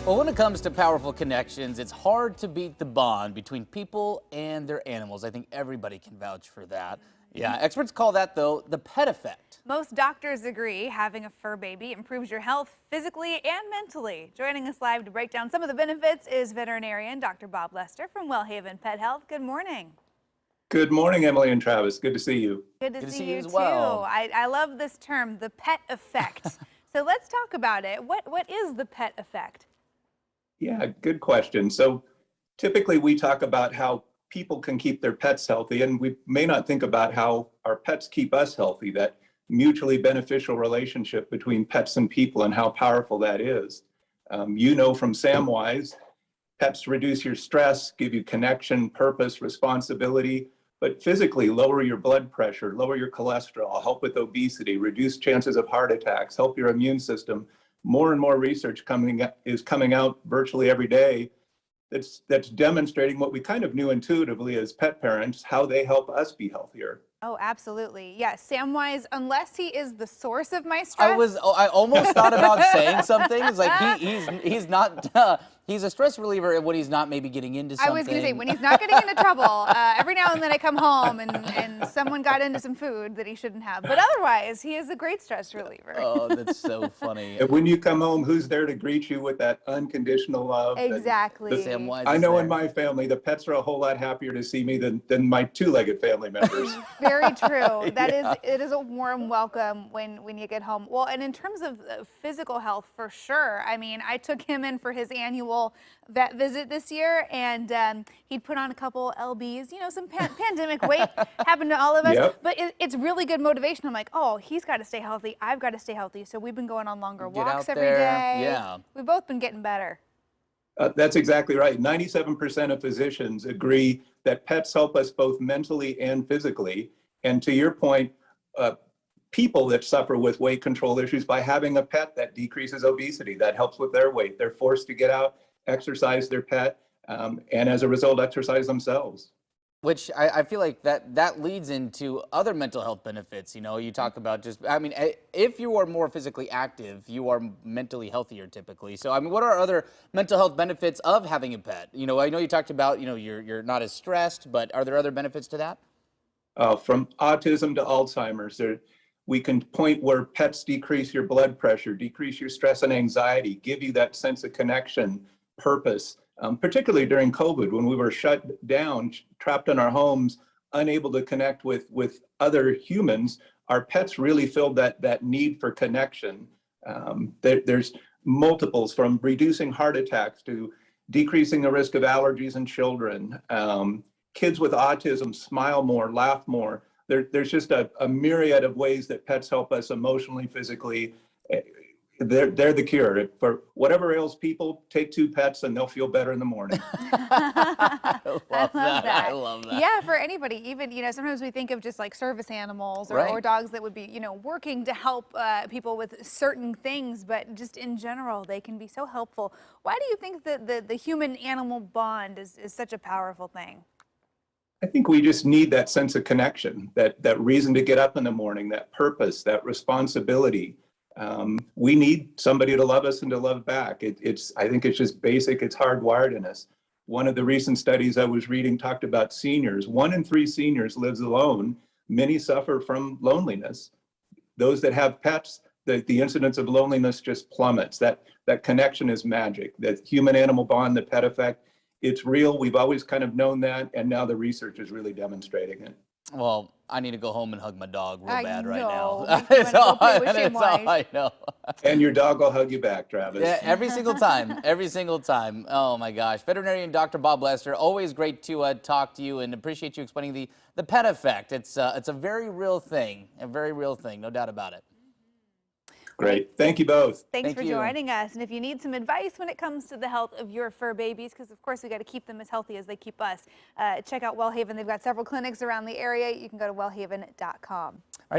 Well, when it comes to powerful connections, it's hard to beat the bond between people and their animals. I think everybody can vouch for that. Yeah, experts call that, though, the pet effect. Most doctors agree having a fur baby improves your health physically and mentally. Joining us live to break down some of the benefits is veterinarian Dr. Bob Lester from Wellhaven Pet Health. Good morning. Good morning, Emily and Travis. Good to see you. Good to Good to see see you you as too. well. I love this term, the pet effect. So let's talk about it. What is the pet effect? Yeah, good question. So typically we talk about how people can keep their pets healthy, and we may not think about how our pets keep us healthy, that mutually beneficial relationship between pets and people and how powerful that is. You know from Samwise, pets reduce your stress, give you connection, purpose, responsibility, but physically lower your blood pressure, lower your cholesterol, help with obesity, reduce chances of heart attacks, help your immune system. More and more research is coming out virtually every day that's demonstrating what we kind of knew intuitively as pet parents, how they help us be healthier. Oh, absolutely. Yes, Samwise, unless he is the source of my stress. I almost thought about saying something. It's like he's not he's a stress reliever when he's not maybe getting into something. I was going to say, when he's not getting into trouble, every now and then I come home and someone got into some food that he shouldn't have. But otherwise, he is a great stress reliever. Oh, that's so funny. And when you come home, who's there to greet you with that unconditional love? Exactly. Samwise I is know there. in my family, the pets are a whole lot happier to see me than my two-legged family members. Very true. Yeah. It is a warm welcome when you get home. Well, and in terms of physical health, for sure. I mean, I took him in for his annual vet visit this year, and he'd put on a couple lbs. You know, some pandemic weight happened to all of us. Yep. But it's really good motivation. I'm like, oh, he's got to stay healthy. I've got to stay healthy. So we've been going on longer Get walks out every there. day. Yeah. We've both been getting better. That's exactly right. 97% of physicians agree that pets help us both mentally and physically. And to your point, people that suffer with weight control issues, by having a pet, that decreases obesity, that helps with their weight. They're forced to get out, exercise their pet, and as a result, exercise themselves. Which I feel like that leads into other mental health benefits. You know, you talk about I mean, if you are more physically active, you are mentally healthier typically. So, I mean, what are other mental health benefits of having a pet? You know, I know you talked about, you know, you're not as stressed, but are there other benefits to that? From autism to Alzheimer's, we can point where pets decrease your blood pressure, decrease your stress and anxiety, give you that sense of connection, purpose. Particularly during COVID, when we were shut down, trapped in our homes, unable to connect with other humans, our pets really filled that need for connection. There's multiples, from reducing heart attacks to decreasing the risk of allergies in children. Kids with autism smile more, laugh more. There's just a myriad of ways that pets help us emotionally, physically. They're the cure. For whatever ails people, take two pets and they'll feel better in the morning. I love that. I love that. Yeah, for anybody, even, you know, sometimes we think of just like service animals or Right. dogs that would be, you know, working to help people with certain things, but just in general, they can be so helpful. Why do you think that the human-animal bond is such a powerful thing? I think we just need that sense of connection, that reason to get up in the morning, that purpose, that responsibility. We need somebody to love us and to love back. I think it's just basic, it's hardwired in us. One of the recent studies I was reading talked about seniors. 1 in 3 seniors lives alone. Many suffer from loneliness. Those that have pets, the incidence of loneliness just plummets. That connection is magic. That human-animal bond, the pet effect, it's real. We've always kind of known that, and now the research is really demonstrating it. Well, I need to go home and hug my dog real I bad right know. now. Makes me That's wanna all go play with that's all Samwise. I know. And your dog will hug you back, Travis. Yeah, every single time, every single time. Oh my gosh. Veterinarian Dr. Bob Lester, always great to talk to you, and appreciate you explaining the pet effect. It's a very real thing, no doubt about it. Great. Thank you both. Thanks Thank for you. joining us. And if you need some advice when it comes to the health of your fur babies, because of course we got to keep them as healthy as they keep us, check out Wellhaven. They've got several clinics around the area. You can go to wellhaven.com.